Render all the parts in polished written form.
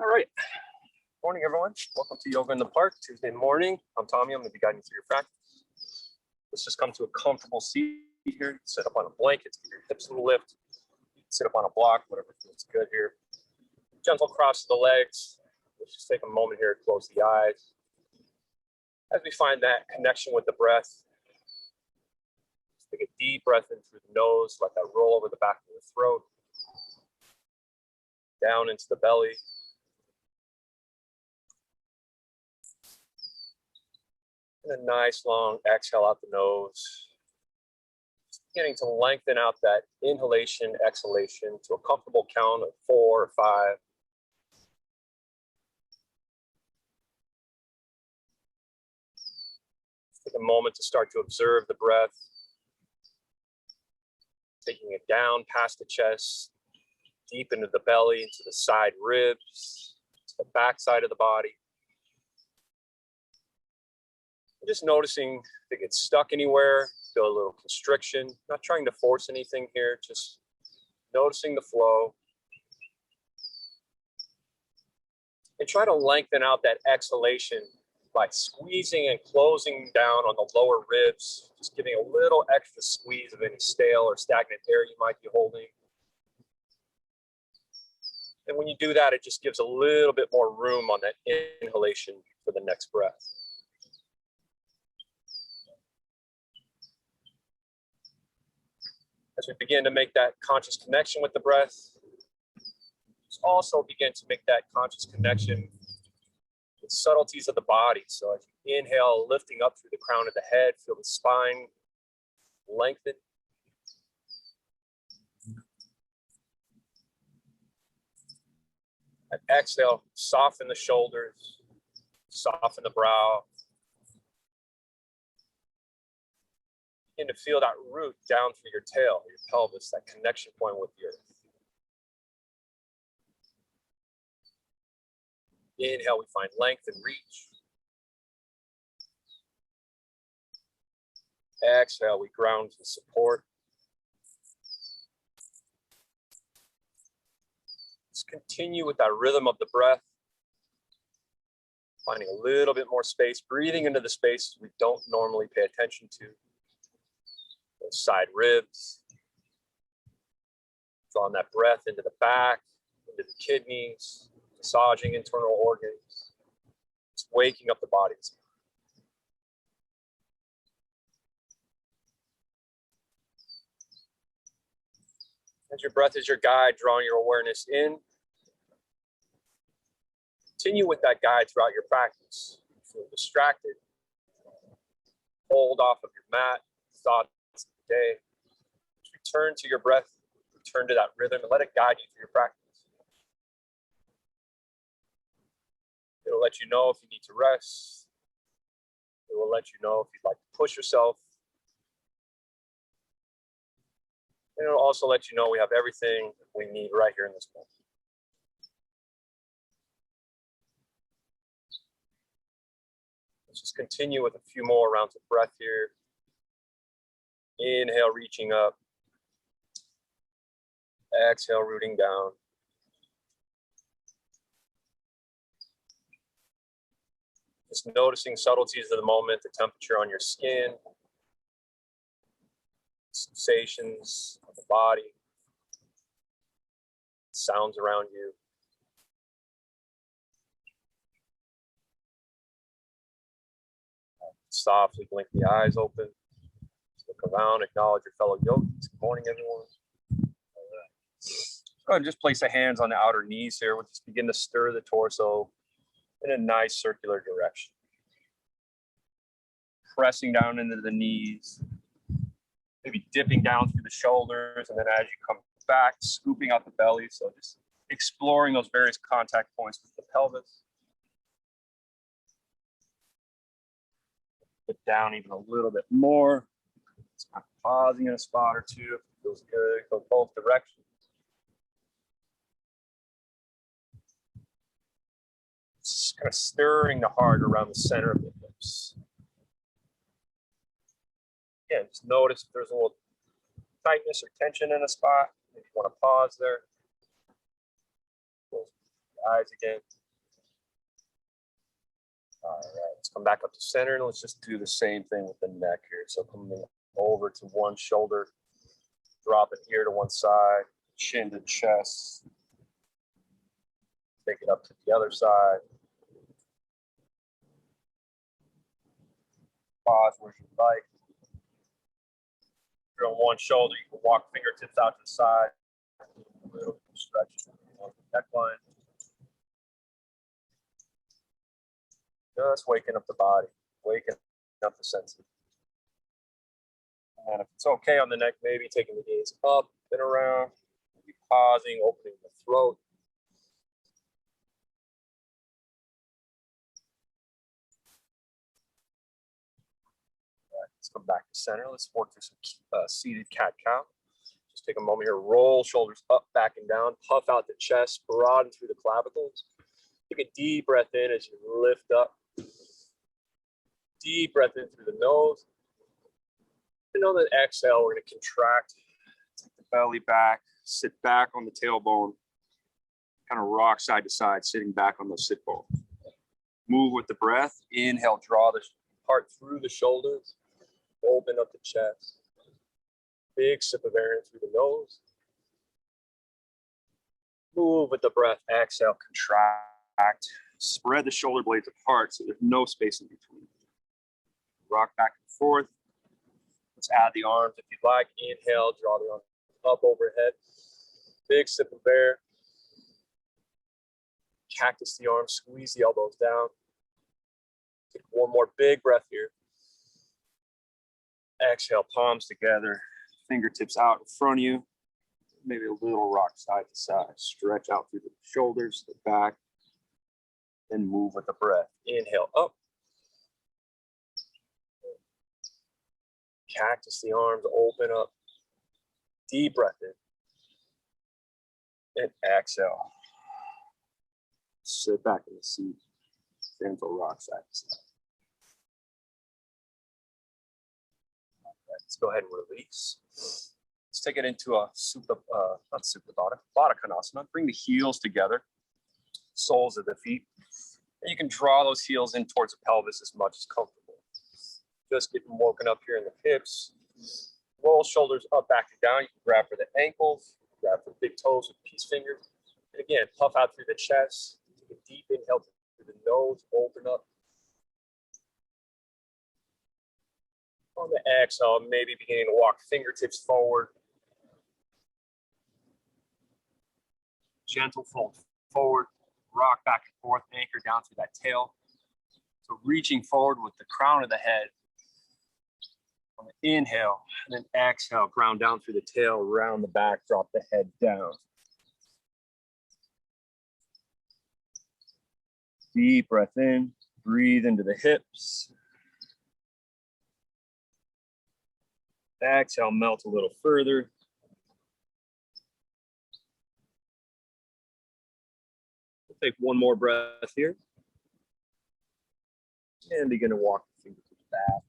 All right. Morning, everyone. Welcome to Yoga in the Park, Tuesday morning. I'm Tommy. I'm going to be guiding you through your practice. Let's just come to a comfortable seat here. Sit up on a blanket, give your hips a little lift. Sit up on a block, whatever feels good here. Gentle cross the legs. Let's just take a moment here to close the eyes. As we find that connection with the breath, take a deep breath in through the nose. Let that roll over the back of the throat. Down into the belly. And a nice long exhale out the nose. Just beginning to lengthen out that inhalation, exhalation to a comfortable count of 4 or 5. Take a moment to start to observe the breath. Taking it down past the chest, deep into the belly, into the side ribs, to the back side of the body. Just noticing if it gets stuck anywhere, feel a little constriction. Not trying to force anything here, just noticing the flow. And try to lengthen out that exhalation by squeezing and closing down on the lower ribs, just giving a little extra squeeze of any stale or stagnant air you might be holding. And when you do that, it just gives a little bit more room on that inhalation for the next breath. As we begin to make that conscious connection with the breath, let's also begin to make that conscious connection with subtleties of the body. So as you inhale, lifting up through the crown of the head, feel the spine lengthen. And exhale, soften the shoulders, soften the brow. Begin to feel that root down through your tail, your pelvis, that connection point with the earth. Inhale, we find length and reach. Exhale, we ground and support. Let's continue with that rhythm of the breath. Finding a little bit more space, breathing into the spaces we don't normally pay attention to. Those side ribs. Drawing that breath into the back, into the kidneys, massaging internal organs. Just waking up the body. As your breath is your guide, drawing your awareness in. Continue with that guide throughout your practice. Feel distracted. Hold off of your mat, thoughts of the day. Return to your breath, return to that rhythm, and let it guide you through your practice. It'll let you know if you need to rest. It will let you know if you'd like to push yourself. And it'll also let you know we have everything we need right here in this moment. Let's just continue with a few more rounds of breath here. Inhale, reaching up. Exhale, rooting down. Just noticing subtleties of the moment, the temperature on your skin, sensations of the body, sounds around you. Softly blink the eyes open. Look around, acknowledge your fellow yogis. Good morning, everyone. All right. Go ahead and just place the hands on the outer knees here. We'll just begin to stir the torso in a nice circular direction. Pressing down into the knees. Maybe dipping down through the shoulders. And then as you come back, scooping out the belly. So just exploring those various contact points with the pelvis. Put down even a little bit more. Just kind of pausing in a spot or two if it feels good. Go both directions. Just kind of stirring the heart around the center of the hips. Again, just notice if there's a little tightness or tension in a spot. If you want to pause there. Eyes again. All right, let's come back up to center and let's just do the same thing with the neck here. So coming over to one shoulder, dropping ear to one side, chin to chest. Take it up to the other side. Pause where you like. If you're on one shoulder, you can walk fingertips out to the side. A little stretch along the neckline. Just waking up the body, waking up the senses. And if it's okay on the neck, maybe taking the gaze up and around, maybe pausing, opening the throat. All right, let's come back to center. Let's work through some seated cat-cow. Just take a moment here, roll shoulders up, back, and down, puff out the chest, broaden through the clavicles. Take a deep breath in as you lift up. Deep breath in through the nose. And on the exhale, we're going to contract, take the belly back, sit back on the tailbone, kind of rock side to side, sitting back on the sit bone. Move with the breath. Inhale, draw the heart through the shoulders, open up the chest. Big sip of air in through the nose. Move with the breath. Exhale, contract. Spread the shoulder blades apart so there's no space in between. Rock back and forth. Let's add the arms if you'd like. Inhale, draw the arms up overhead. Big sip of air. Cactus the arms, squeeze the elbows down. Take one more big breath here. Exhale, palms together, fingertips out in front of you. Maybe a little rock side to side. Stretch out through the shoulders, the back, and move with the breath. Inhale up. Cactus the arms, open up. Deep breath in. And exhale. Sit back in the seat. Gentle rock side to side. Let's go ahead and release. Let's take it into a Baddha Konasana. Bring the heels together, soles of the feet. And you can draw those heels in towards the pelvis as much as comfortable. Just getting woken up here in the hips. Roll shoulders up, back, and down. You can grab for the ankles, grab for the big toes with peace fingers. And again, puff out through the chest. Take a deep inhale through the nose, open up. On the exhale, maybe beginning to walk fingertips forward. Gentle fold forward, rock back and forth, anchor down through that tail. So reaching forward with the crown of the head. On the inhale, and then exhale, ground down through the tail, round the back, drop the head down. Deep breath in, breathe into the hips. Exhale, melt a little further. We'll take one more breath here. And begin to walk the fingertips back.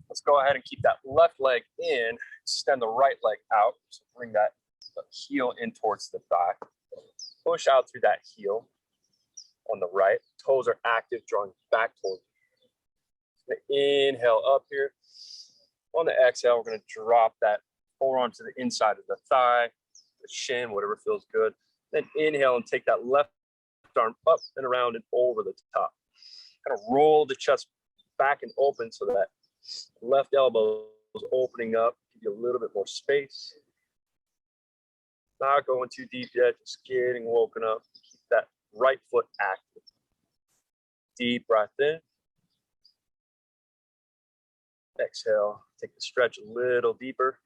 Let's go ahead and keep that left leg in, extend the right leg out. So bring that heel in towards the thigh. Push out through that heel on the right. Toes are active, drawing back towards you. Inhale up here. On the exhale, we're going to drop that forearm to the inside of the thigh, the shin, whatever feels good. Then inhale and take that left arm up and around and over the top. Kind of roll the chest back and open so that left elbow is opening up, give you a little bit more space. Not going too deep yet, just getting woken up. Keep that right foot active. Deep breath in. Exhale, take the stretch a little deeper.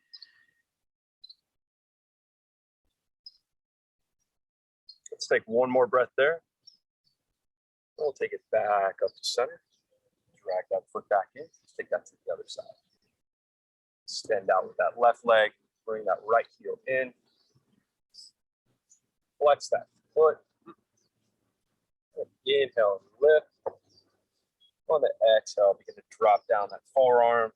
Let's take one more breath there. We'll take it back up to center. Drag that foot back in. Let's take that to the other side. Extend out with that left leg. Bring that right heel in. Flex that foot. Inhale and lift. On the exhale, begin to drop down that forearm.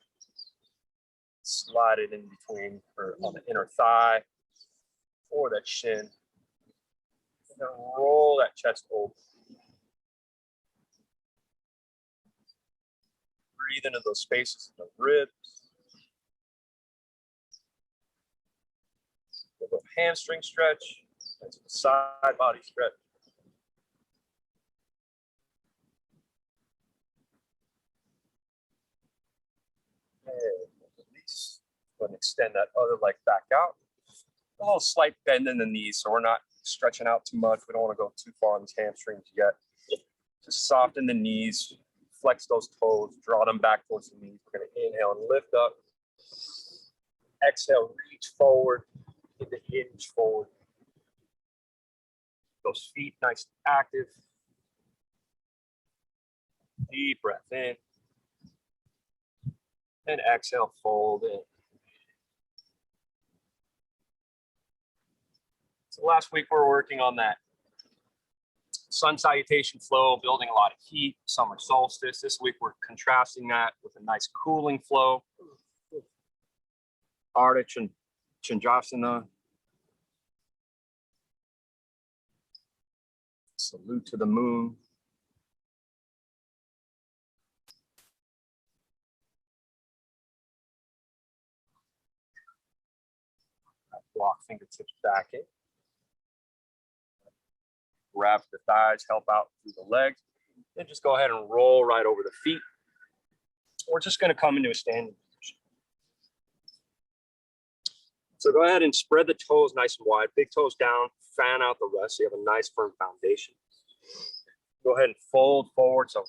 Slide it in between or on the inner thigh or that shin. then roll that chest over. Breathe into those spaces in the ribs. A little hamstring stretch. That's the side body stretch. And release. Go ahead and extend that other leg back out. A little slight bend in the knees, so we're not stretching out too much. We don't want to go too far on these hamstrings yet. Just soften the knees, flex those toes, draw them back towards the knees. We're going to inhale and lift up. Exhale, reach forward, into hinge forward. Those feet nice and active. Deep breath in. And exhale, fold in. So last week we were working on that sun salutation flow, building a lot of heat, summer solstice. This week we're contrasting that with a nice cooling flow. Ardha Chandrasana. Salute to the moon. Block fingertips back in. Grab the thighs, help out through the legs. Then just go ahead and roll right over the feet. We're just going to come into a standing position. So go ahead and spread the toes nice and wide. Big toes down, fan out the rest so you have a nice firm foundation. Go ahead and fold forward. So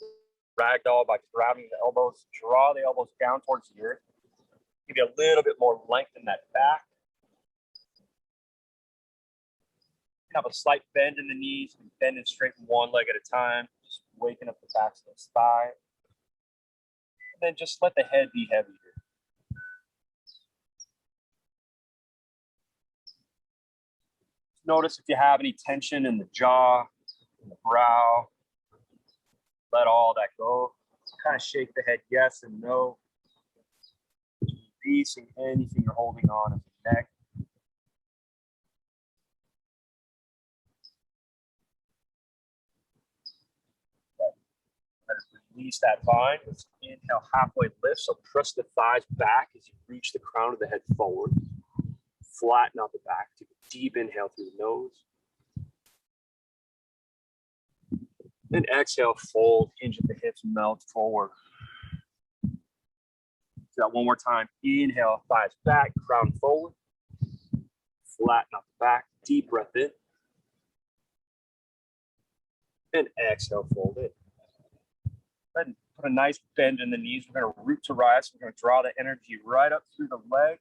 ragdoll by grabbing the elbows. Draw the elbows down towards the earth. Give you a little bit more length in that back. Have a slight bend in the knees, bend and straighten one leg at a time, just waking up the backs of those thighs. And then just let the head be heavy here. Notice if you have any tension in the jaw, in the brow, let all that go. Kind of shake the head yes and no. Releasing anything you're holding on in the neck. Release that bind. Let's inhale, halfway lift. So press the thighs back as you reach the crown of the head forward. Flatten out the back. Take a deep inhale through the nose. Then exhale, fold, hinge at the hips, melt forward. Do that one more time. Inhale, thighs back, crown forward. Flatten out the back. Deep breath in. And exhale, fold in. And put a nice bend in the knees. We're going to root to rise. We're going to draw the energy right up through the legs.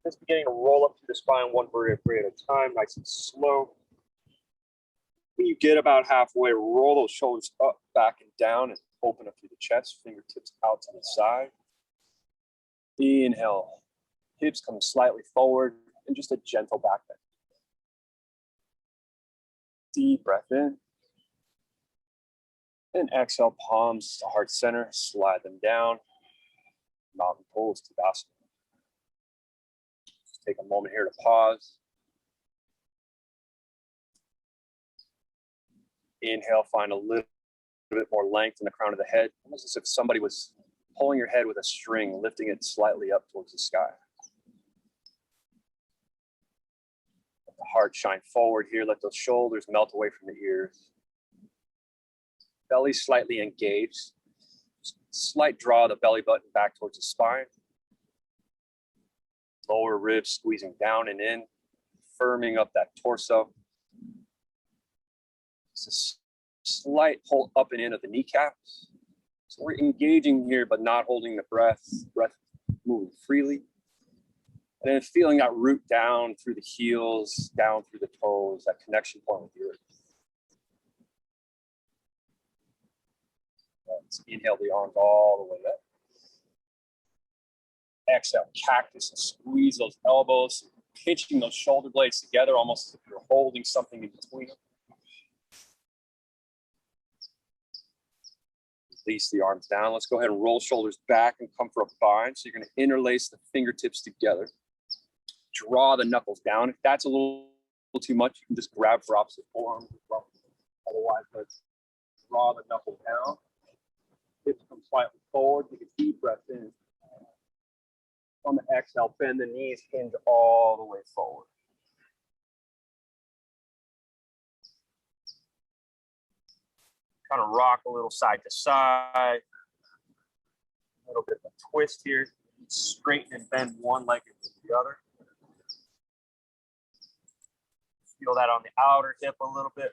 Just beginning to roll up through the spine one vertebrae at a time, nice and slow. When you get about halfway, roll those shoulders up, back, and down, and open up through the chest, fingertips out to the side. Inhale, hips come slightly forward, and just a gentle back bend. Deep breath in. And exhale, palms to heart center, slide them down. Mountain pose to Tadasana. Just take a moment here to pause. Inhale, find a little bit more length in the crown of the head, almost as if somebody was pulling your head with a string, lifting it slightly up towards the sky. Let the heart shine forward here. Let those shoulders melt away from the ears. Belly slightly engaged. Slight draw of the belly button back towards the spine. Lower ribs squeezing down and in, firming up that torso. Just a slight pull up and in of the kneecaps. So we're engaging here, but not holding the breath. Breath moving freely. And then feeling that root down through the heels, down through the toes, that connection point with the earth. Let's inhale the arms all the way up. Exhale, cactus, and squeeze those elbows, pinching those shoulder blades together, almost as if you're holding something in between them. Release the arms down. Let's go ahead and roll shoulders back and come for a bind. So you're going to interlace the fingertips together. Draw the knuckles down. If that's a little too much, you can just grab for opposite forearm as well. Otherwise, let's draw the knuckle down. Hips come slightly forward. Take a deep breath in. On the exhale, bend the knees, hinge all the way forward. Kind of rock a little side to side. A little bit of a twist here. Straighten and bend one leg into the other. Feel that on the outer hip a little bit.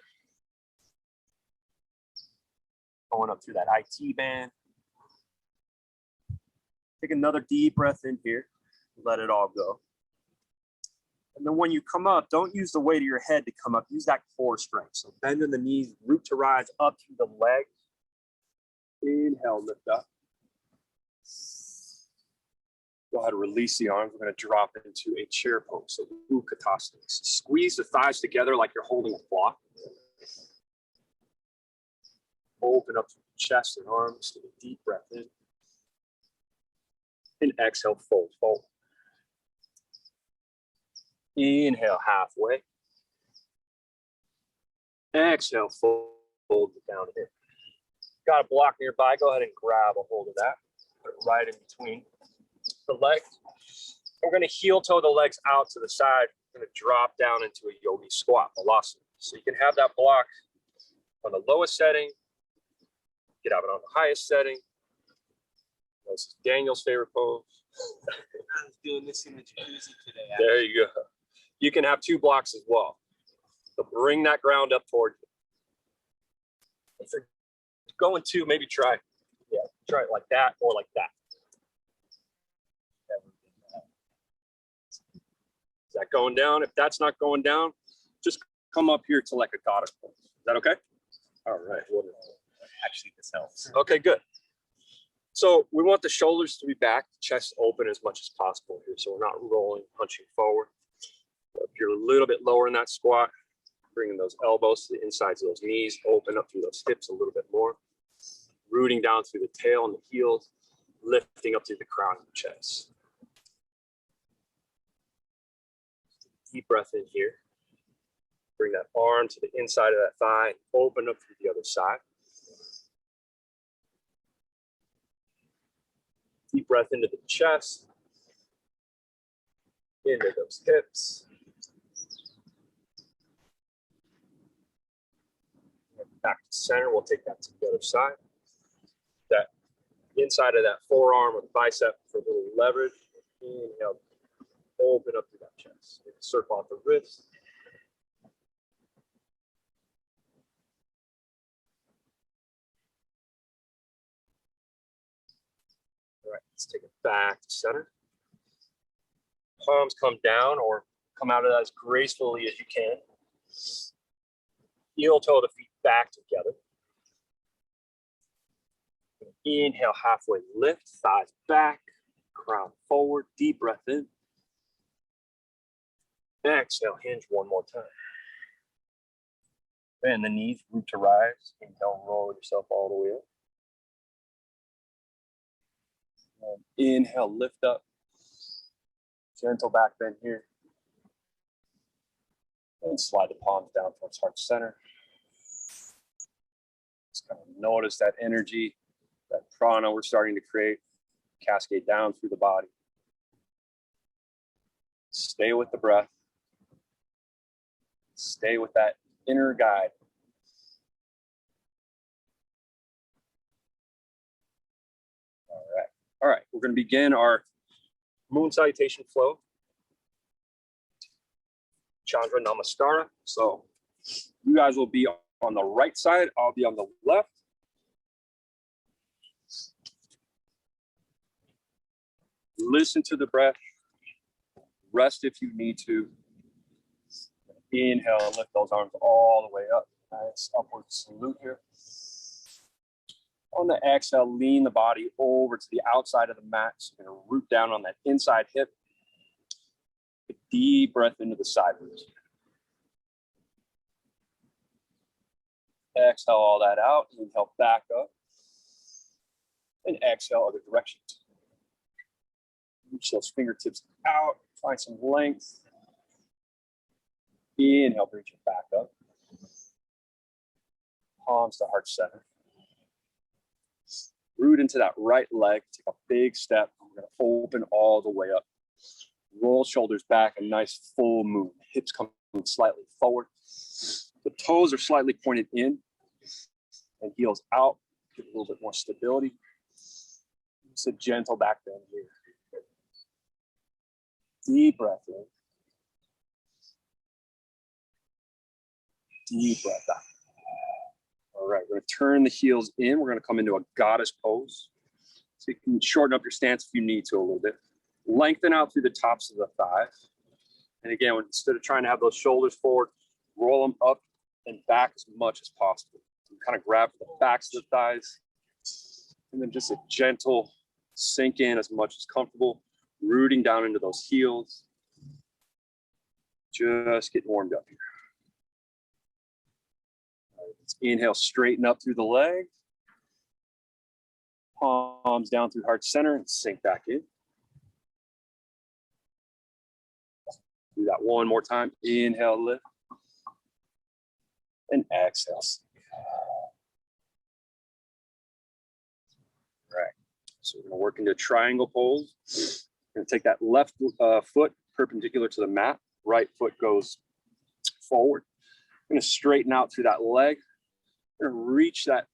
Going up through that IT band. Take another deep breath in here. Let it all go. And then when you come up, don't use the weight of your head to come up. Use that core strength. So bend in the knees, root to rise up through the legs. Inhale, lift up. Go ahead and release the arms. We're going to drop into a chair pose. So Utkatasana. Squeeze the thighs together like you're holding a block. Open up through the chest and arms. Take a deep breath in. And exhale, fold forward. Inhale, halfway. Exhale, fold it down here. Got a block nearby. Go ahead and grab a hold of that. Put it right in between the legs. We're going to heel toe the legs out to the side. We're going to drop down into a yogi squat, Balasana. So you can have that block on the lowest setting. Get out it on the highest setting. This is Daniel's favorite pose. I was doing this in the jacuzzi today. There you go. You can have two blocks as well. So bring that ground up toward you. If you're going to, maybe try it like that or like that. Is that going down? If that's not going down, just come up here to like a goddess pose. Is that okay? All right. Actually, this helps. Okay, good. So we want the shoulders to be back, chest open as much as possible here. So we're not rolling, punching forward. So if you're a little bit lower in that squat, bringing those elbows to the insides of those knees, open up through those hips a little bit more. Rooting down through the tail and the heels, lifting up through the crown of the chest. Deep breath in here. Bring that arm to the inside of that thigh, open up through the other side. Deep breath into the chest, into those hips. Back to center, we'll take that to the other side. That inside of that forearm or the bicep for a little leverage. Inhale, open up through that chest. Circle out the wrist. All right, let's take it back to center. Palms come down or come out of that as gracefully as you can. Heel toe the feet back together. Inhale, halfway lift, thighs back, crown forward, deep breath in. Exhale, hinge one more time. Bend the knees, root to rise. Inhale, roll yourself all the way up. And inhale, lift up. Gentle back bend here. And slide the palms down towards heart center. Just kind of notice that energy, that prana we're starting to create, cascade down through the body. Stay with the breath. Stay with that inner guide. All right, we're going to begin our moon salutation flow. Chandra Namaskara. So you guys will be on the right side. I'll be on the left. Listen to the breath. Rest if you need to. Inhale, lift those arms all the way up. Nice upward salute here. On the exhale, lean the body over to the outside of the mat. So you're going to root down on that inside hip. Take a deep breath into the side ribs. Exhale all that out. Inhale back up. And exhale other direction. Reach those fingertips out. Find some length. Inhale, reach it back up. Palms to heart center. Root into that right leg. Take a big step. We're going to open all the way up. Roll shoulders back, a nice full move. Hips come slightly forward. The toes are slightly pointed in and heels out. Give a little bit more stability. It's a gentle back bend here. Deep breath in. Deep breath out. All right, we're going to turn the heels in. We're going to come into a goddess pose. So you can shorten up your stance if you need to a little bit. Lengthen out through the tops of the thighs. And again, instead of trying to have those shoulders forward, roll them up and back as much as possible. You kind of grab the backs of the thighs. And then just a gentle sink in as much as comfortable, rooting down into those heels. Just getting warmed up here. All right, let's inhale, straighten up through the leg. Palms down through heart center and sink back in. Do that one more time. Inhale, lift. And exhale. All right. So we're going to work into a triangle pose. We're going to take that left foot perpendicular to the mat. Right foot goes forward. We're going to straighten out through that leg. We're going to reach that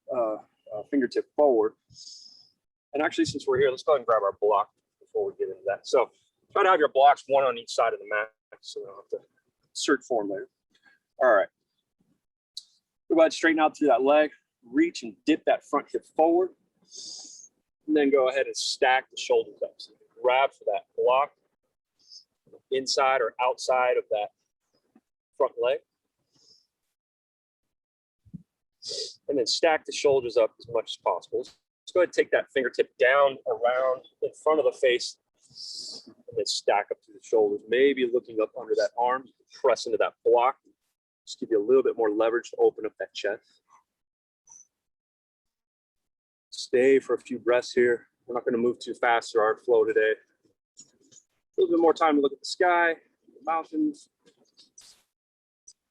fingertip forward. And actually, since we're here, let's go ahead and grab our block before we get into that. So try to have your blocks one on each side of the mat so we don't have to search for them later. All right. Go ahead, straighten out through that leg. Reach and dip that front hip forward. And then go ahead and stack the shoulders up. So grab for that block inside or outside of that front leg. And then stack the shoulders up as much as possible. Let's go ahead and take that fingertip down around in front of the face and then stack up to the shoulders, maybe looking up under that arm. You can press into that block. Just give you a little bit more leverage to open up that chest. Stay for a few breaths here. We're not going to move too fast through our flow today. A little bit more time to look at the sky, the mountains,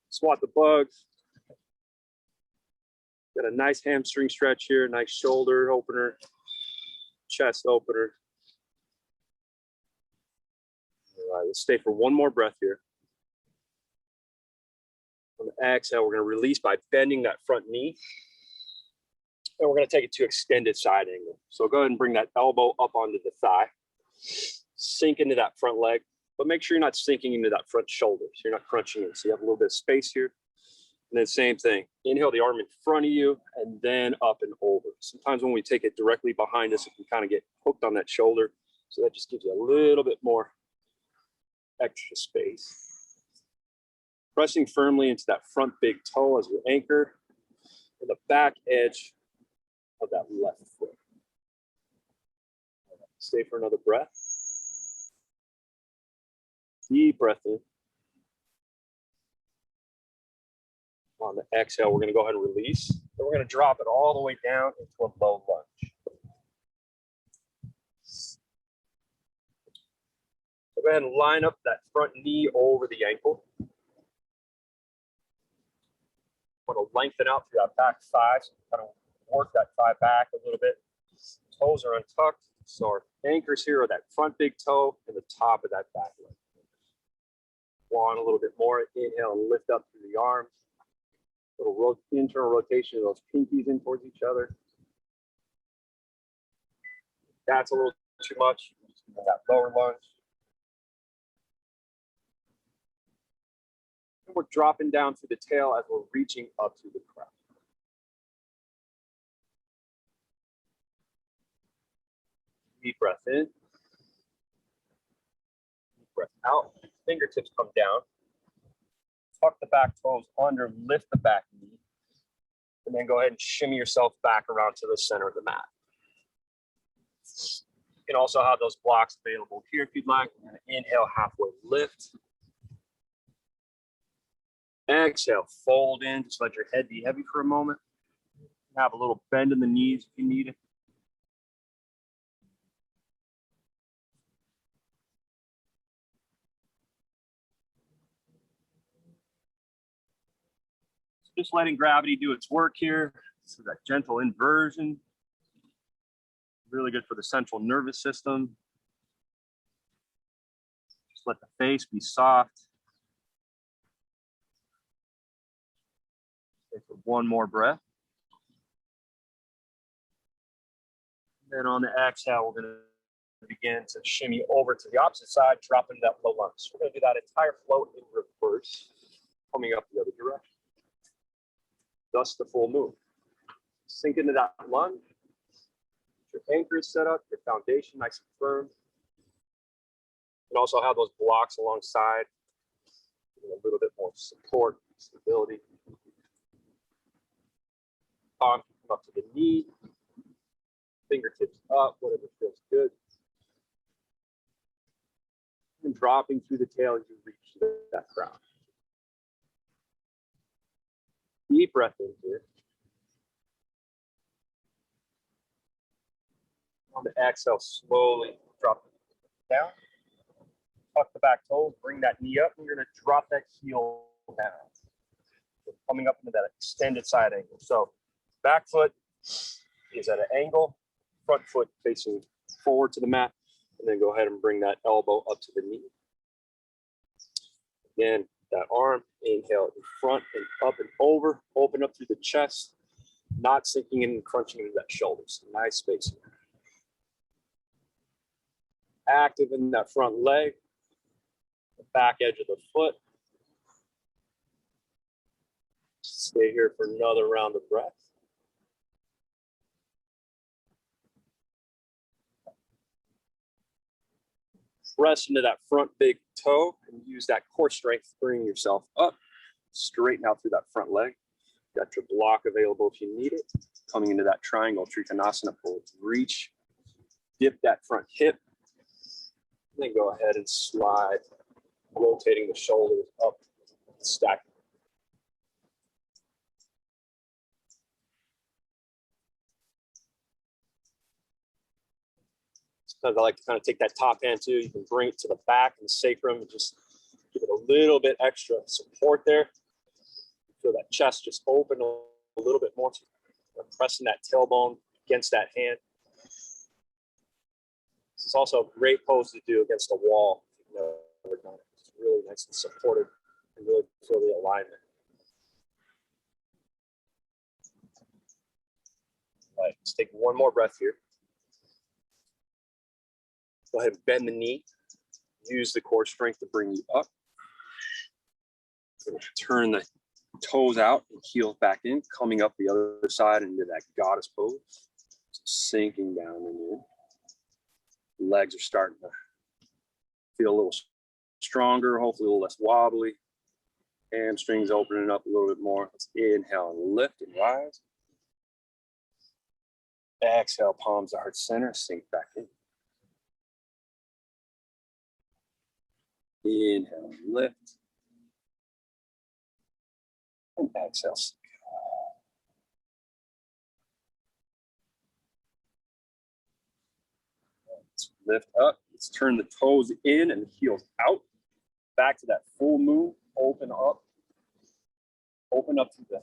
swat the bugs. Got a nice hamstring stretch here, nice shoulder opener, chest opener. All right, let's stay for one more breath here. On the exhale, we're going to release by bending that front knee. And we're going to take it to extended side angle. So go ahead and bring that elbow up onto the thigh. Sink into that front leg, but make sure you're not sinking into that front shoulder. So you're not crunching in. So you have a little bit of space here. And then same thing. Inhale the arm in front of you and then up and over. Sometimes when we take it directly behind us, it can kind of get hooked on that shoulder. So that just gives you a little bit more extra space. Pressing firmly into that front big toe as your anchor and the back edge of that left foot. Stay for another breath. Deep breath in. On the exhale, we're going to go ahead and release. And we're going to drop it all the way down into a low lunge. So go ahead and line up that front knee over the ankle. Want to lengthen out through that back thigh, so kind of work that thigh back a little bit. Toes are untucked, so our anchors here are that front big toe and the top of that back leg. Go on a little bit more. Inhale and lift up through the arms. Little internal rotation of those pinkies in towards each other. That's a little too much. That lower lunge. And we're dropping down through the tail as we're reaching up through the crown. Deep breath in. Deep breath out. Fingertips come down. Tuck the back toes under, lift the back knee, and then go ahead and shimmy yourself back around to the center of the mat. You can also have those blocks available here if you'd like. And inhale, halfway lift. Exhale, fold in. Just let your head be heavy for a moment. Have a little bend in the knees if you need it. Just letting gravity do its work here. So that gentle inversion. Really good for the central nervous system. Just let the face be soft. Take one more breath. And then on the exhale, we're going to begin to shimmy over to the opposite side, drop into that flow lunge. We're going to do that entire flow in reverse, coming up the other direction. Thus the full move. Sink into that lunge. Your anchor is set up, your foundation nice and firm. And also have those blocks alongside, a little bit more support, stability. Arm come up to the knee, fingertips up, whatever feels good. And dropping through the tail as you reach that crown. Deep breath in here. On the exhale, slowly drop it down. Tuck the back toes, bring that knee up, and you're going to drop that heel down. So coming up into that extended side angle. So back foot is at an angle, front foot facing forward to the mat, and then go ahead and bring that elbow up to the knee. Again, that arm, inhale in front and up and over, open up through the chest, not sinking in and crunching into that shoulders. Nice space. Active in that front leg, the back edge of the foot. Stay here for another round of breath. Press into that front big toe and use that core strength to bring yourself up. Straighten out through that front leg. Got your block available if you need it. Coming into that triangle Trikonasana pose. Reach, dip that front hip. And then go ahead and slide, rotating the shoulders up, stack. Sometimes I like to kind of take that top hand too. You can bring it to the back and the sacrum and just give it a little bit extra support there. Feel that chest just open a little bit more. Pressing that tailbone against that hand. It's also a great pose to do against a wall. It's really nice and supportive and really feel the alignment. All right, let's take one more breath here. Go ahead and bend the knee. Use the core strength to bring you up. Turn the toes out and heels back in, coming up the other side into that goddess pose. Sinking down in. Legs are starting to feel a little stronger, hopefully a little less wobbly. Hamstrings opening up a little bit more. Let's inhale and lift and rise. Exhale, palms to heart center, sink back in. Inhale, lift. And exhale. Let's lift up. Let's turn the toes in and the heels out. Back to that full move. Open up. Open up through the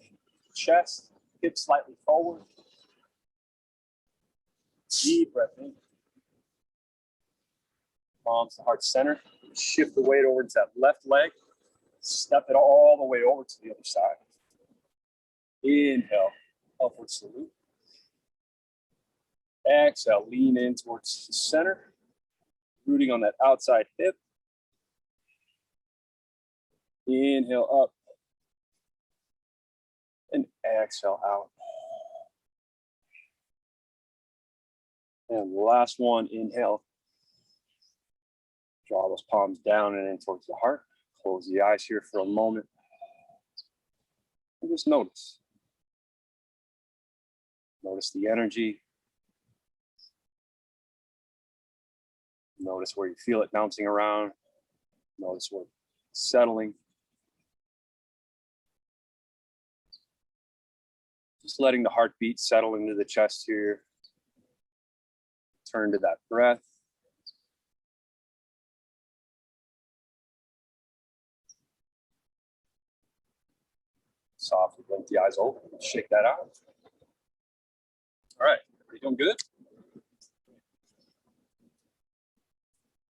chest. Hips slightly forward. Deep breath in. Palms to heart center. Shift the weight over to that left leg. Step it all the way over to the other side. Inhale, upward salute. Exhale, lean in towards the center. Rooting on that outside hip. Inhale up. And exhale out. And the last one, inhale. Draw those palms down and in towards the heart. Close the eyes here for a moment. And just notice. Notice the energy. Notice where you feel it bouncing around. Notice where it's settling. Just letting the heartbeat settle into the chest here. Turn to that breath. Softly blink the eyes open. Shake that out. All right, are you doing good?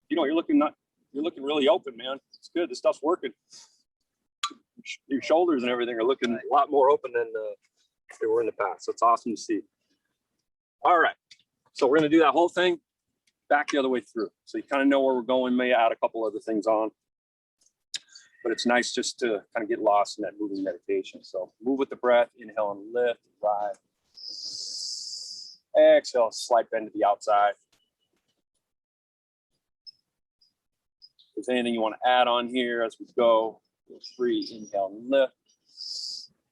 You know, you're looking really open, man. It's good. This stuff's working. Your shoulders and everything are looking a lot more open than they were in the past. So it's awesome to see. All right, so we're gonna do that whole thing back the other way through. So you kind of know where we're going. May add a couple other things on, but it's nice just to kind of get lost in that moving meditation. So move with the breath, inhale and lift, rise. Exhale, slight bend to the outside. If there's anything you want to add on here as we go, feel free. Inhale and lift.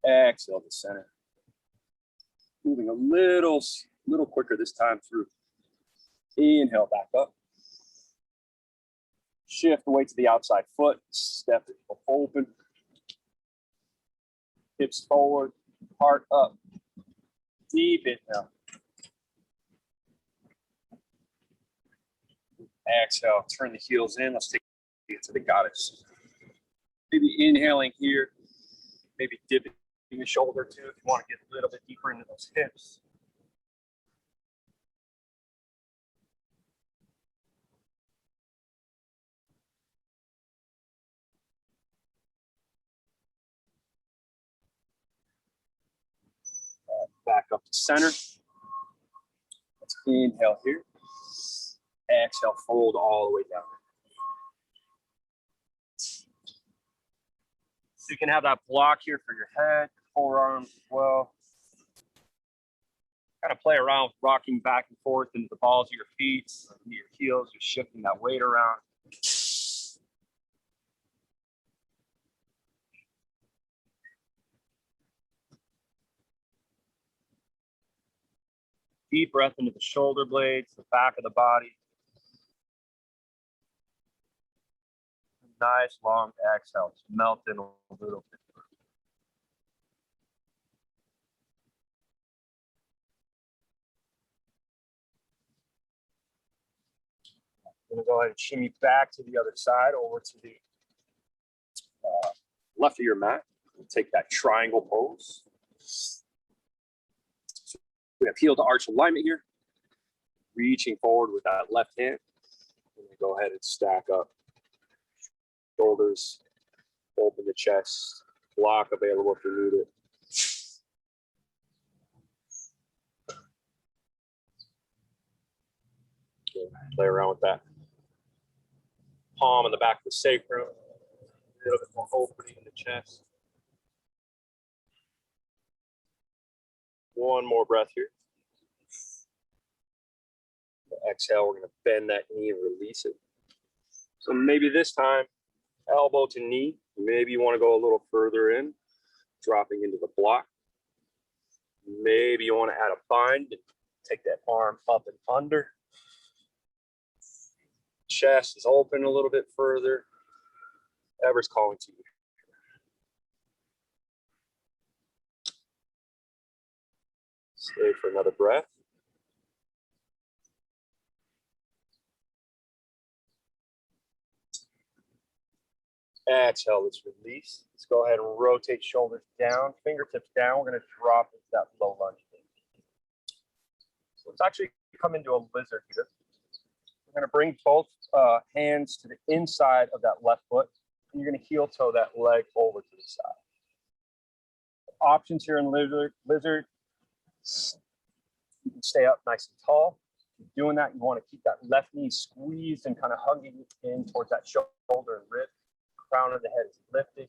Exhale to center. Moving a little quicker this time through. Inhale back up. Shift the weight to the outside foot. Step it open. Hips forward. Heart up. Deep inhale. Exhale. Turn the heels in. Let's take it to the goddess. Maybe inhaling here. Maybe dipping the shoulder too if you want to get a little bit deeper into those hips. Back up to center. Let's inhale here. Exhale, fold all the way down. So you can have that block here for your head, forearms as well. Kind of play around with rocking back and forth into the balls of your feet, into your heels, you're shifting that weight around. Deep breath into the shoulder blades, the back of the body. Nice long exhale. Just melt in a little bit. I'm going to go ahead and shimmy back to the other side over to the left of your mat. Take that triangle pose. So we have heel to arch alignment here. Reaching forward with that left hand. And we go ahead and stack up. Shoulders, open the chest, block available if you need it. Okay, play around with that. Palm on the back of the sacrum, a little bit more opening in the chest. One more breath here. Exhale, we're going to bend that knee and release it. So maybe this time, elbow to knee. Maybe you want to go a little further in, dropping into the block. Maybe you want to add a bind and take that arm up and under. Chest is open a little bit further. Whatever's calling to you. Stay for another breath. Exhale, let's release. Let's go ahead and rotate shoulders down, fingertips down. We're going to drop into that low lunge. So let's actually come into a lizard here. We're going to bring both hands to the inside of that left foot, and you're going to heel toe that leg over to the side. Options here in lizard. You can stay up nice and tall. If you're doing that, you want to keep that left knee squeezed and kind of hugging in towards that shoulder and rib. Crown of the head is lifted.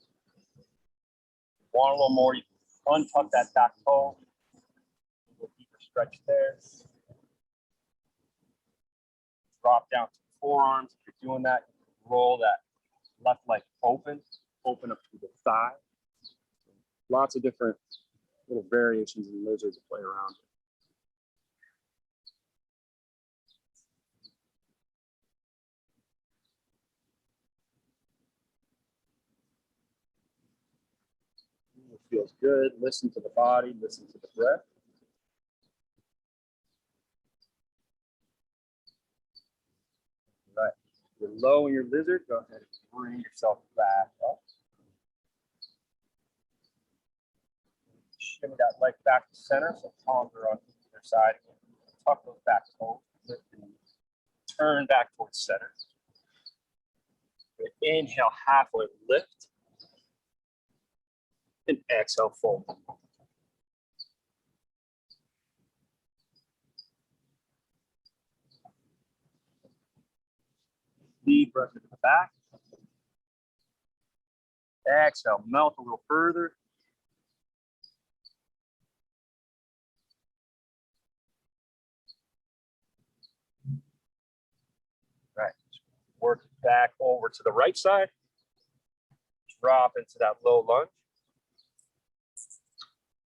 Want a little more, you can untuck that back toe. A little deeper stretch there. Drop down to the forearms. If you're doing that, roll that left leg open up to the thigh. Lots of different little variations in lizards to play around. It feels good. Listen to the body, listen to the breath. Right. You're low in your lizard. Go ahead and bring yourself back up. Shimmy that leg back to center, so palms are on either side. Tuck those back toes, lift the knee. Turn back towards center. Inhale, halfway lift. And exhale, fold. Deep breath into the back. Exhale, melt a little further. Right. Work back over to the right side. Drop into that low lunge.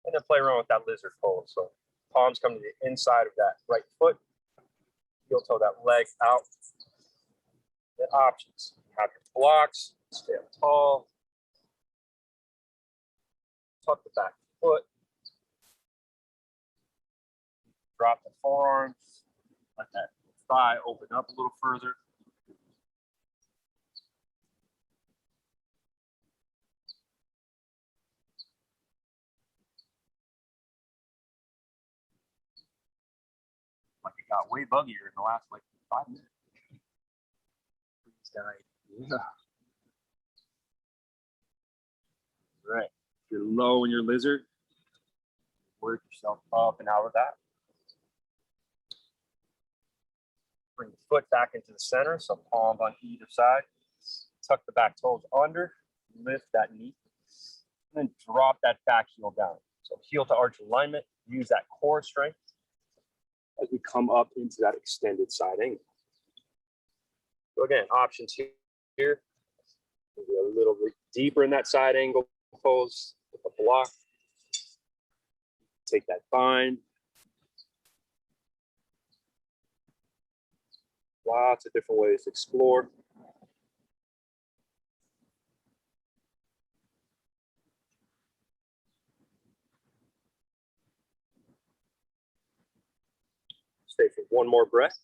And then play around with that lizard pose. So palms come to the inside of that right foot. Heel toe that leg out. The options. Have your blocks. Stay up tall. Tuck the back foot. Drop the forearms. Let that thigh open up a little further. Like it got way buggier in the last like 5 minutes. Yeah. Right. If you're low in your lizard, work yourself up and out of that. Bring the foot back into the center, so palms on either side. Tuck the back toes under, lift that knee, and then drop that back heel down. So heel to arch alignment, use that core strength as we come up into that extended side angle. So again, options here. Maybe a little bit deeper in that side angle pose with a block. Take that bind. Lots of different ways to explore. Stay for one more breath.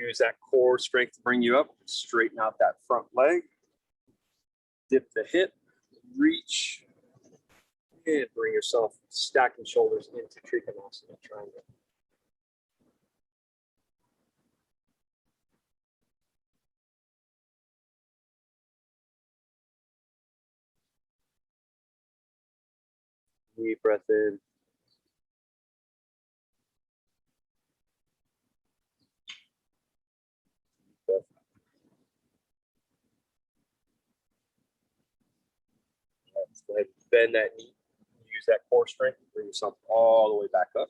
Use that core strength to bring you up. Straighten out that front leg. Dip the hip, reach, and bring yourself stacking shoulders into Trikonasana triangle. Deep breath in. Breath. Let's go ahead and bend that knee. Use that core strength to bring yourself all the way back up.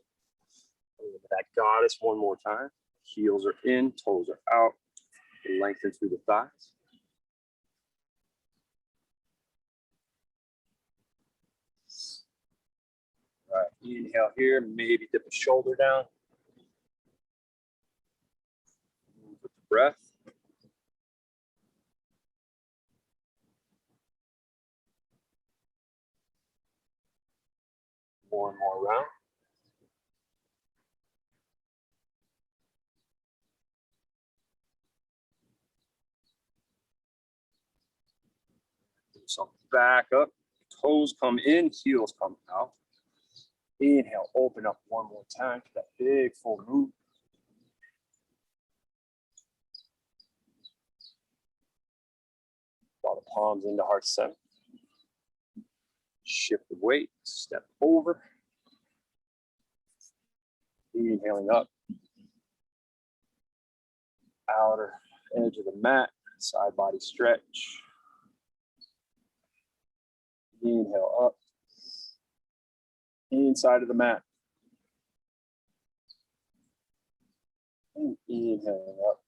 That goddess one more time. Heels are in, toes are out. Lengthen through the thighs. All right, inhale here, maybe dip a shoulder down. Move with the breath. More and more round. So back up, toes come in, heels come out. Inhale, open up one more time for that big full move. Draw the palms into heart center. Shift the weight, step over. Inhaling up. Outer edge of the mat, side body stretch. Inhale up. Inside of the mat. And inhaling up.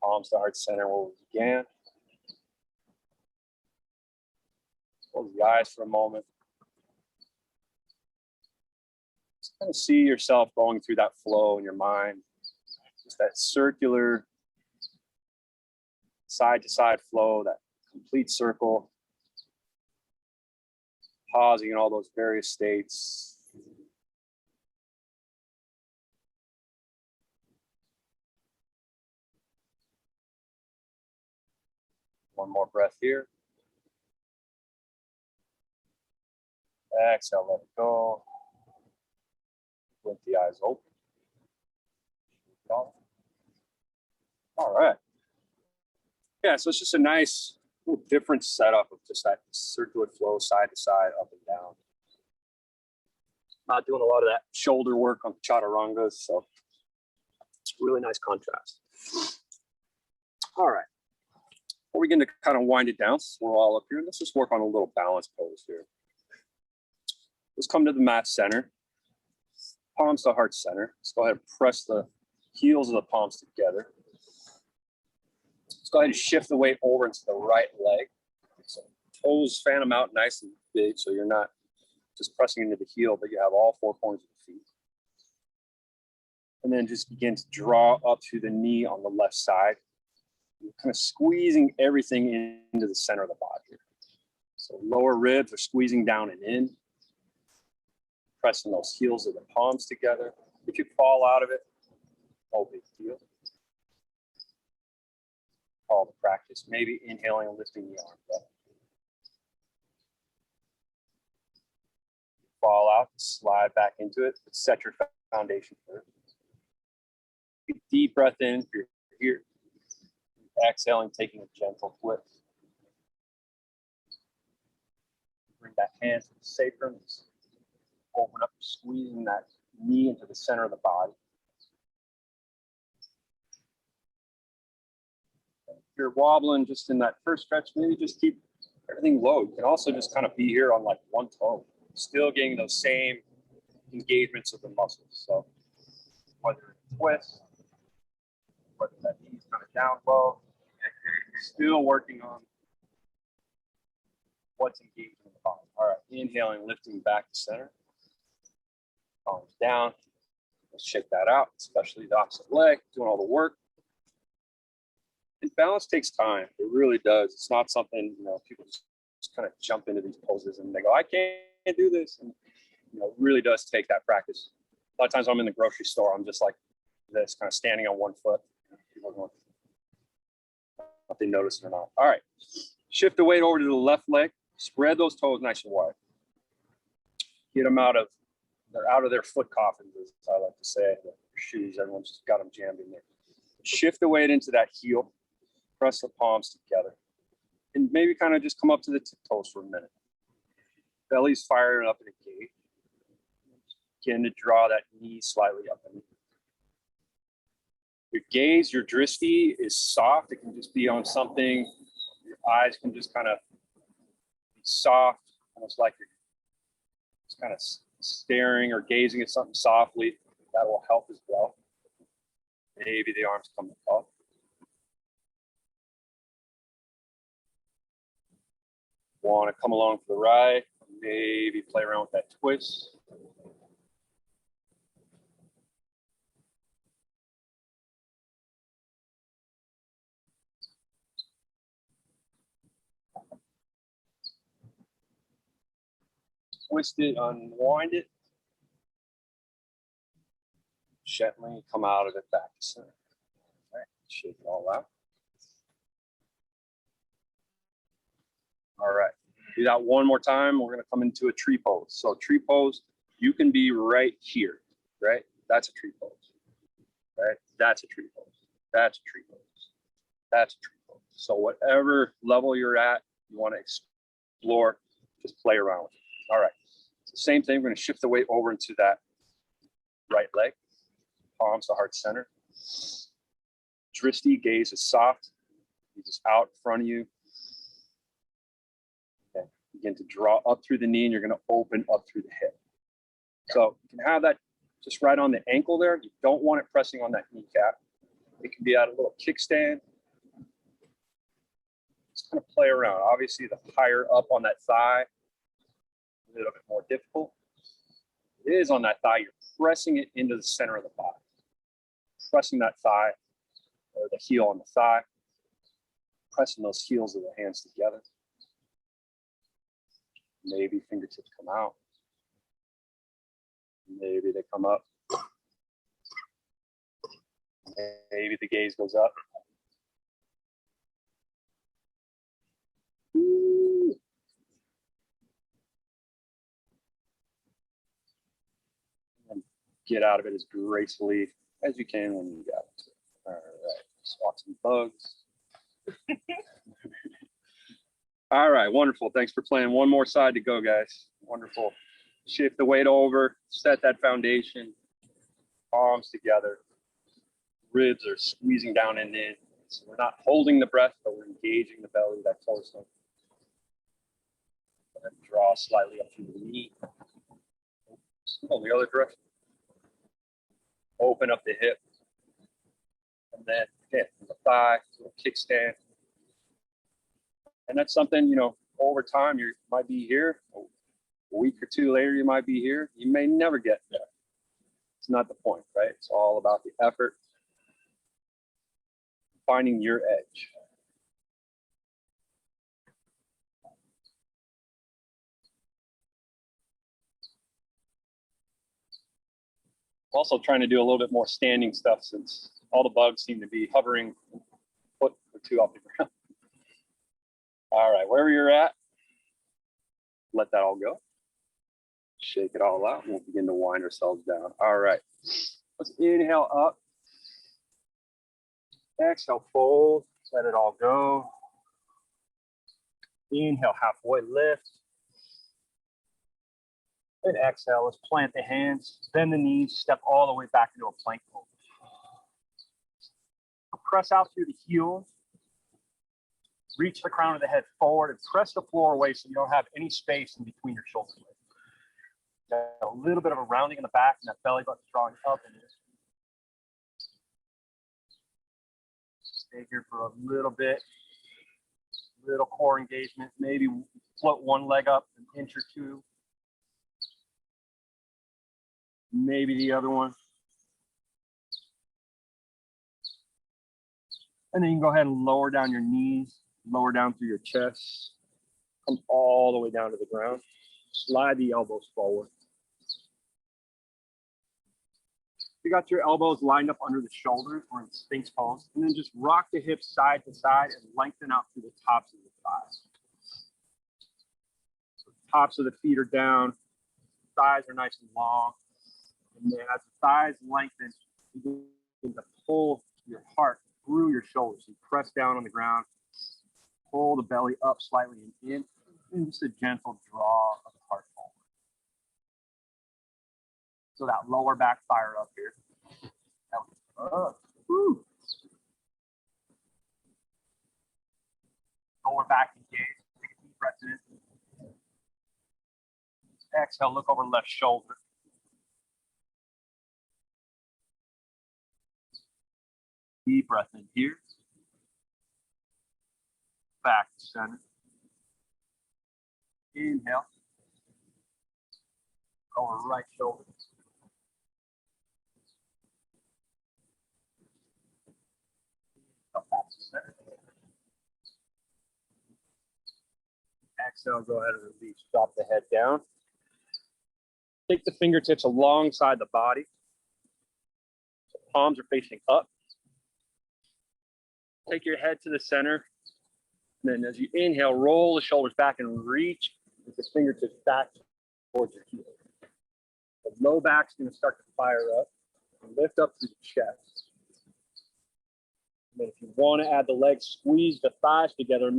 Palms to heart center where we began. Close the eyes for a moment. Just kind of see yourself going through that flow in your mind. Just that circular side to side flow, that complete circle. Pausing in all those various states. One more breath here. Exhale, let it go. Blink the eyes open. All right. Yeah, so it's just a nice little different setup of just that circular flow side to side, up and down. Not doing a lot of that shoulder work on chaturangas, so it's really nice contrast. All right. Before we get to kind of wind it down, so we're all up here, let's just work on a little balance pose here. Let's come to the mat center, palms to heart center. Let's go ahead and press the heels of the palms together. Let's go ahead and shift the weight over into the right leg. So toes fan them out nice and big, so you're not just pressing into the heel, but you have all four corners of the feet. And then just begin to draw up through the knee on the left side. You're kind of squeezing everything into the center of the body here. So lower ribs are squeezing down and in. Pressing those heels of the palms together. If you fall out of it, no big deal. Call the practice. Maybe inhaling and lifting the arms up. Fall out, slide back into it, but set your foundation first. Deep breath in, you're here. Exhaling, taking a gentle twist. Bring that hand to the sacrum. Open up, squeezing that knee into the center of the body. If you're wobbling just in that first stretch, maybe just keep everything low. You can also just kind of be here on like one toe, still getting those same engagements of the muscles. So whether it's twist, whether that knee's kind of down low, still working on what's engaging in the body. All right, inhaling, lifting back to center. Palms down. Let's shake that out, especially the opposite leg, doing all the work. And balance takes time. It really does. It's not something, people just kind of jump into these poses and they go, I can't do this. And, it really does take that practice. A lot of times I'm in the grocery store, I'm just like this, kind of standing on one foot. People going, if they notice it or not. All right. Shift the weight over to the left leg. Spread those toes nice and wide. Get them they're out of their foot coffins, as I like to say. Their shoes, everyone's just got them jammed in there. Shift the weight into that heel. Press the palms together. And maybe kind of just come up to the tiptoes for a minute. Belly's firing up in a gate. Begin to draw that knee slightly up. Your gaze, your drishti is soft. It can just be on something. Your eyes can just kind of be soft, almost like you're just kind of staring or gazing at something softly. That will help as well. Maybe the arms come up. Want to come along for the ride. Maybe play around with that twist. Twist it, unwind it. Gently come out of it back to center. All right, shake it all out. All right, do that one more time. We're gonna come into a tree pose. So tree pose, you can be right here, right? That's a tree pose, right? That's a tree pose. That's a tree pose. That's a tree pose. So whatever level you're at, you wanna explore, just play around with it. All right, so same thing, we're gonna shift the weight over into that right leg. Palms to heart center. Drishti, gaze is soft. He's just out in front of you. Okay. Begin to draw up through the knee and you're going to open up through the hip. So you can have that just right on the ankle there. You don't want it pressing on that kneecap. It can be at a little kickstand. Just kind of play around. Obviously, the higher up on that thigh, a little bit more difficult. It is on that thigh. You're pressing it into the center of the body. Pressing that thigh or the heel on the thigh, pressing those heels of the hands together. Maybe fingertips come out. Maybe they come up. Maybe the gaze goes up. get out of it as gracefully as you can when you got it. All right, swat some bugs. All right, wonderful. Thanks for playing. One more side to go, guys. Wonderful. Shift the weight over, set that foundation, palms together. Ribs are squeezing down and in. So we're not holding the breath, but we're engaging the belly, that torso. And draw slightly up through the knee. Go the other direction. Open up the hip. And then, again, from the thigh, little kickstand. And that's something, you know, over time, you might be here. A week or two later, you might be here. You may never get there. It's not the point, right? It's all about the effort, finding your edge. Also trying to do a little bit more standing stuff since all the bugs seem to be hovering a foot or two off the ground. All right, wherever you're at, let that all go. Shake it all out and we'll begin to wind ourselves down. All right, let's inhale up. Exhale, fold, let it all go. Inhale, halfway lift. And exhale, let's plant the hands, bend the knees, step all the way back into a plank pose. Press out through the heels. Reach the crown of the head forward and press the floor away so you don't have any space in between your shoulder blades. A little bit of a rounding in the back and that belly button drawing up and in. Stay here for a little bit. Little core engagement. Maybe float one leg up an inch or two. Maybe the other one. And then you can go ahead and lower down your knees, lower down through your chest, come all the way down to the ground. Slide the elbows forward. You got your elbows lined up under the shoulders. We're in Sphinx pose. And then just rock the hips side to side and lengthen out through the tops of the thighs. So the tops of the feet are down. Thighs are nice and long. And then as the thighs lengthen, you begin to pull your heart through your shoulders. You press down on the ground, pull the belly up slightly and in, and just a gentle draw of the heart forward. So that lower back fire up here. Woo. Lower back engaged. Take a deep breath in. Exhale, look over left shoulder. Deep breath in here. Back to center. Inhale. Over right shoulder. Up back to center. Exhale, go ahead and release. Drop the head down. Take the fingertips alongside the body. So palms are facing up. Take your head to the center. And then as you inhale, roll the shoulders back and reach with the fingertips back towards your heel. The low back's going to start to fire up. Lift up through the chest. And then if you want to add the legs, squeeze the thighs together,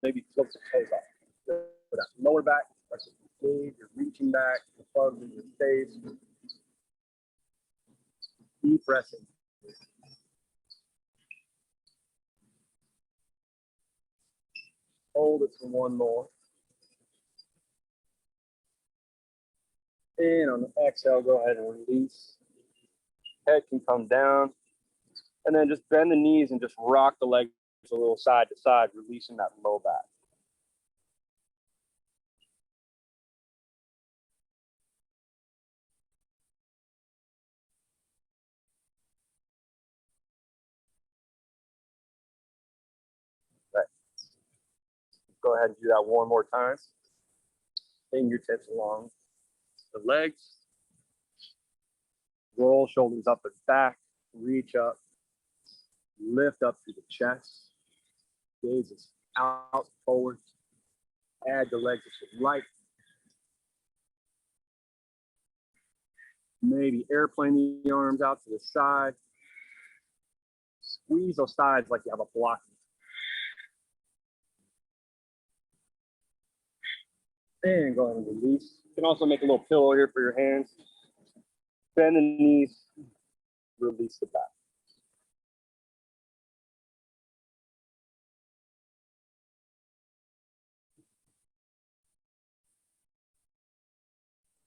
maybe flip the toes off. So that lower back starts to engage. You're reaching back, the bugs in your face. Deep breath in. Hold it for one more. And on the exhale, go ahead and release. Head can come down. And then just bend the knees and just rock the legs a little side to side, releasing that low back. Right. Go ahead and do that one more time. Fingertips along the legs. Roll shoulders up and back. Reach up. Lift up through the chest. Gazes out forward. Add the legs if you like. Maybe airplane the arms out to the side. Squeeze those sides like you have a block. And go ahead and release. You can also make a little pillow here for your hands. Bend the knees, release the back.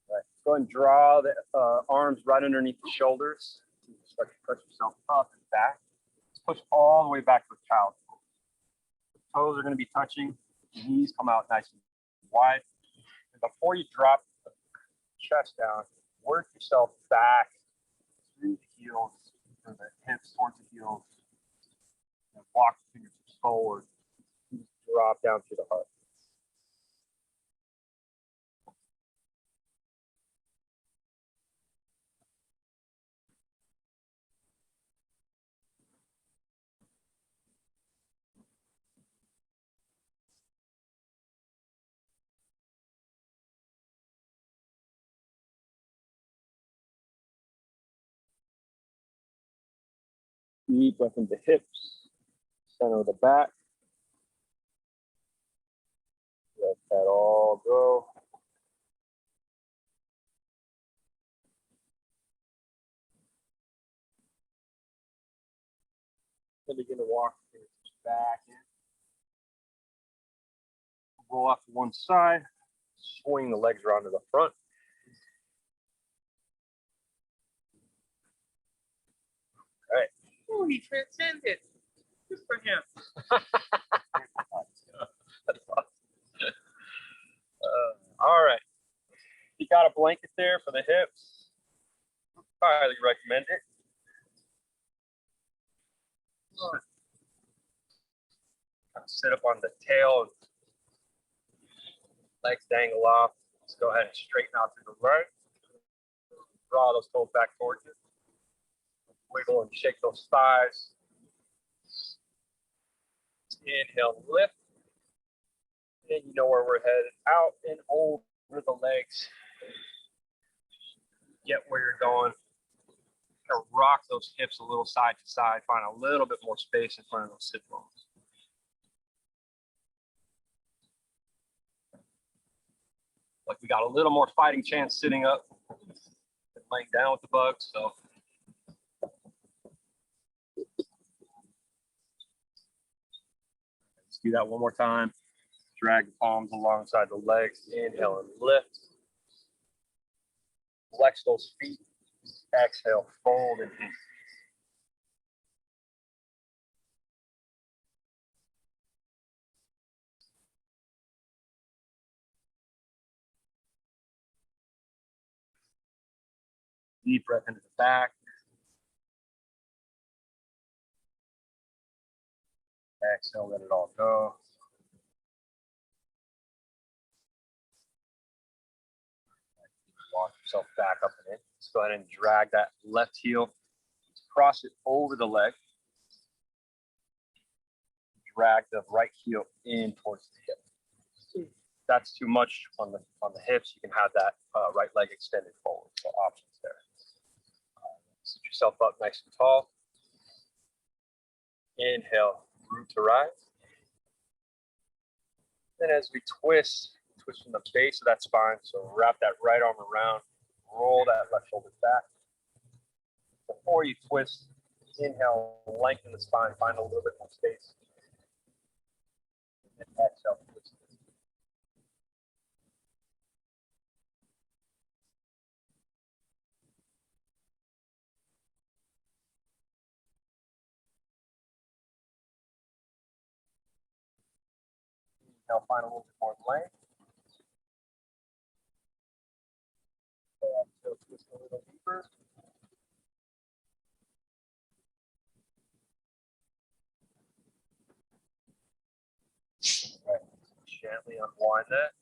All right, go ahead and draw the arms right underneath the shoulders. Start to press yourself up and back. Let's push all the way back to a child. The toes are going to be touching. The knees come out nice and wide. And before you drop the chest down, work yourself back through the heels, from the hips towards the heels. And walk the fingertips forward. Drop down to the heart. Deep breath into hips, center of the back. Let that all go. Then begin to walk back in. Roll off to one side, swing the legs around to the front. All right. Oh, he transcended. Good for him. All right. You got a blanket there for the hips. Highly recommend it. Kind of sit up on the tail, legs dangle off. Let's go ahead and straighten out through the right. Draw those toes back towards you. Wiggle and shake those thighs. Inhale, lift. And you know where we're headed. Out and over the legs. Get where you're going. Kind of rock those hips a little side to side. Find a little bit more space in front of those sit bones. Like we got a little more fighting chance sitting up than laying down with the bugs. So let's do that one more time. Drag the palms alongside the legs. Inhale and lift. Flex those feet. Exhale, fold and in. Deep breath into the back. Exhale, let it all go. Walk yourself back up and in. Let's go ahead and drag that left heel. Cross it over the leg. Drag the right heel in towards the hip. If that's too much on the hips, you can have that right leg extended forward. So options there. Sit yourself up nice and tall. Inhale, root to rise. Then as we twist from the base of that spine. So wrap that right arm around, roll that left shoulder back. Before you twist, inhale, lengthen the spine, find a little bit more space. And exhale, twist. Inhale, find a little bit more length. Exhale, twist a little deeper. Right. Gently unwind that.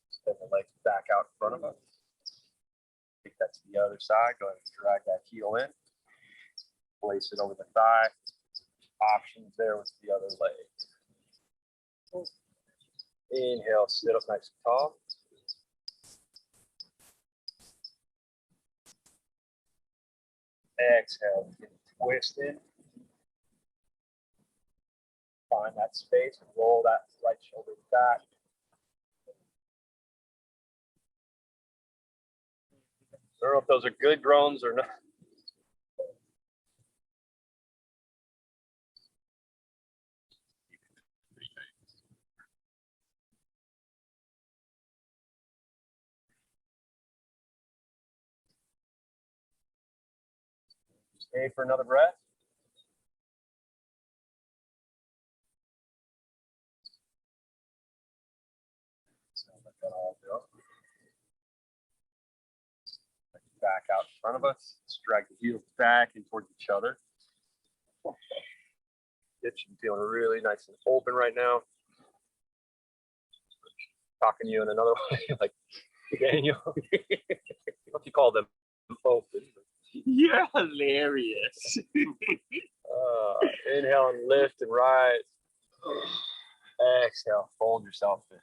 Extend the legs back out in front of us. Take that to the other side. Go ahead and drag that heel in. Place it over the thigh. Options there with the other leg. Inhale, sit up nice and tall. Exhale, twisted. Find that space and roll that right shoulder back. I don't know if those are good groans or not. Stay for another breath. So let that all go. Back out in front of us. Let's drag the heels back and towards each other. Hips feeling really nice and open right now. Talking to you in another way, like Daniel. What do you call them? Open. You're hilarious. Inhale and lift and rise. Exhale, fold yourself in.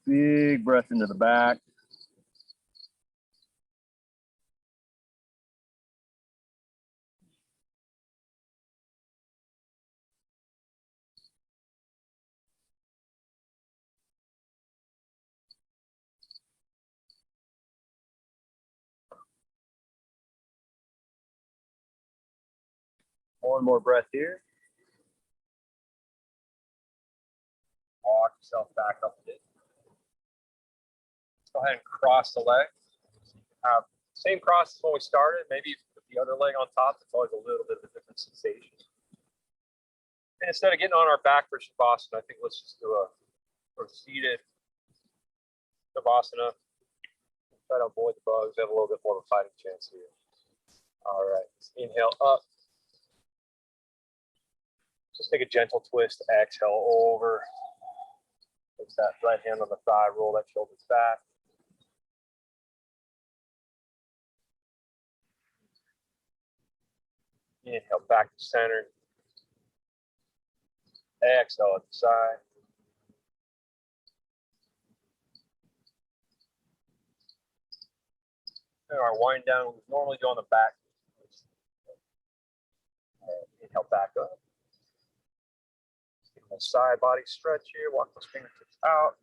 Big breath into the back. One more breath here. Walk yourself back up a bit. Go ahead and cross the leg. Same cross as when we started. Maybe put the other leg on top. It's always a little bit of a different sensation. And instead of getting on our back for Shavasana, I think let's just do a seated Shavasana. Try to avoid the bugs. Have a little bit more of a fighting chance here. All right. Let's inhale up. Just take a gentle twist. Exhale over. Place that right hand on the thigh. Roll that shoulders back. Inhale back to center. Exhale at the side. And our wind down, we normally do on the back. Inhale back up. Take a side body stretch here. Walk those fingertips out.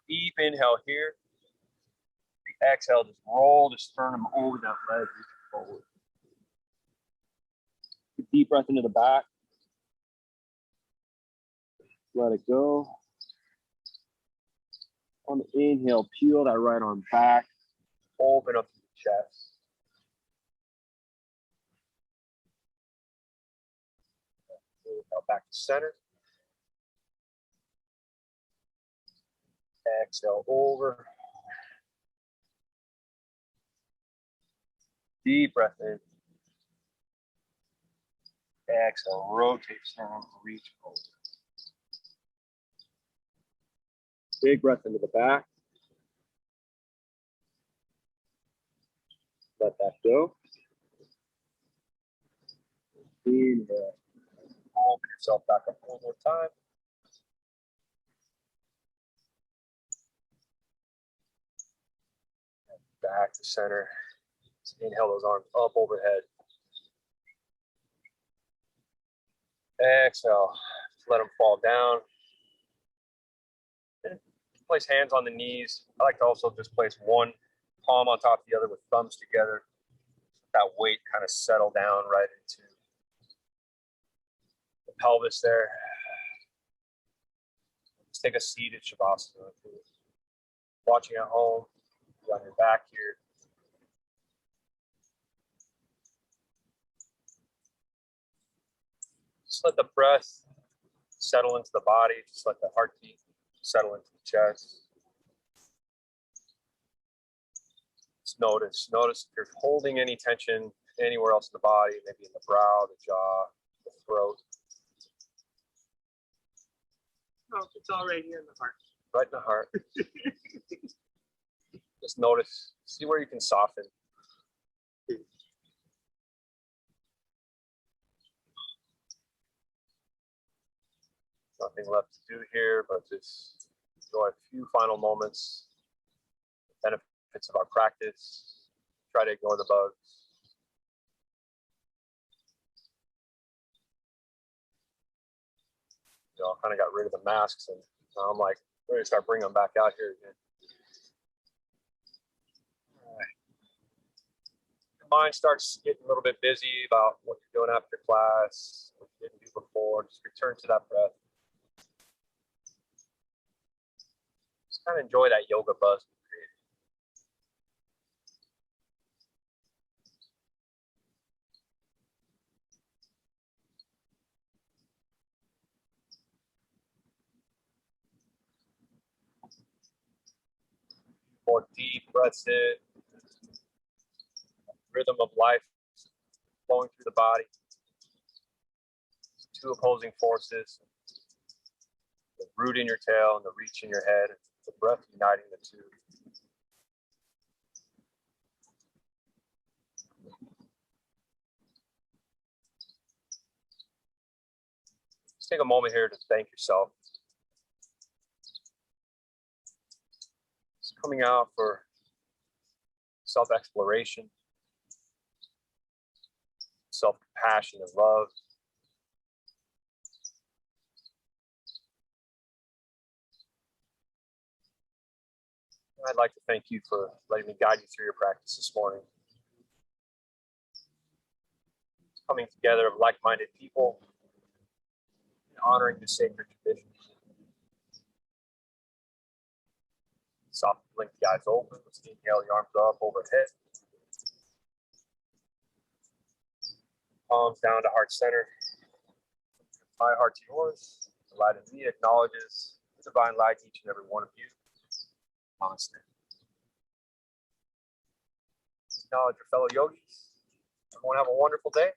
Deep inhale here. Exhale, just roll the sternum over that leg, reach forward. Deep breath into the back. Let it go. On the inhale, peel that right arm back. Open up to the chest. Inhale back to center. Exhale over. Deep breath in. Exhale, rotate sternum, reach forward. Big breath into the back. Let that go. Inhale. Open yourself back up one more time. And back to center. Just inhale those arms up overhead. Exhale. Just let them fall down. And place hands on the knees. I like to also just place one palm on top of the other with thumbs together. That weight kind of settle down right into the pelvis there. Let's take a seated Shavasana. Watching at home, on your back here. Just let the breath settle into the body. Just let the heartbeat settle into the chest. Just notice if you're holding any tension anywhere else in the body, maybe in the brow, the jaw, the throat. No, it's all right here in the heart. Right in the heart. Just notice, see where you can soften. Nothing left to do here, but just enjoy a few final moments, benefits of our practice, try to ignore the bugs. You know, I kind of got rid of the masks and now I'm like, ready to start bringing them back out here again. Your mind starts getting a little bit busy about what you're doing after class, what you didn't do before. Just return to that breath. Just kind of enjoy that yoga buzz. More deep breaths in, rhythm of life flowing through the body. Two opposing forces, the root in your tail and the reach in your head, the breath uniting the two. Just take a moment here to thank yourself. Just coming out for self-exploration, self-compassion and love. I'd like to thank you for letting me guide you through your practice this morning. Coming together of like-minded people and honoring the sacred traditions. Softly blink the eyes open. Let's inhale the arms up overhead. Palms down to heart center. My heart to yours. The light in me acknowledges the divine light in each and every one of you. Namaste. Acknowledge your fellow yogis. Everyone have a wonderful day.